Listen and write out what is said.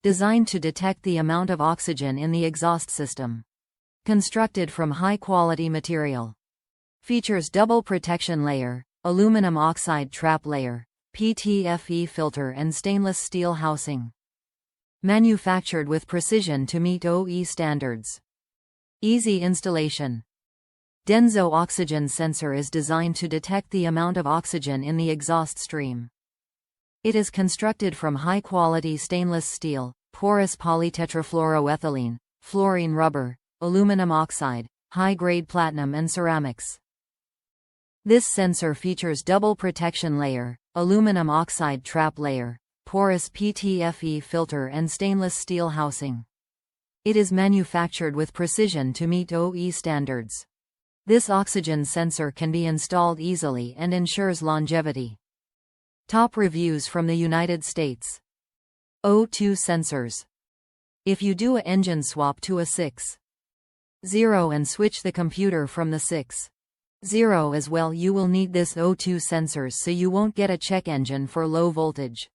Designed to detect the amount of oxygen in the exhaust system. Constructed from high-quality material. Features double protection layer, aluminum oxide trap layer, PTFE filter and stainless steel housing. Manufactured with precision to meet OE standards. Easy installation. Denso Oxygen Sensor is designed to detect the amount of oxygen in the exhaust stream. It is constructed from high-quality stainless steel, porous polytetrafluoroethylene, fluorine rubber, aluminum oxide, high-grade platinum and ceramics. This sensor features double protection layer, aluminum oxide trap layer, porous PTFE filter and stainless steel housing. It is manufactured with precision to meet OE standards. This oxygen sensor can be installed easily and ensures longevity. Top reviews from the United States. O2 sensors. If you do an engine swap to a 6.0 and switch the computer from the 6.0 as well, you will need this O2 sensors so you won't get a check engine for low voltage.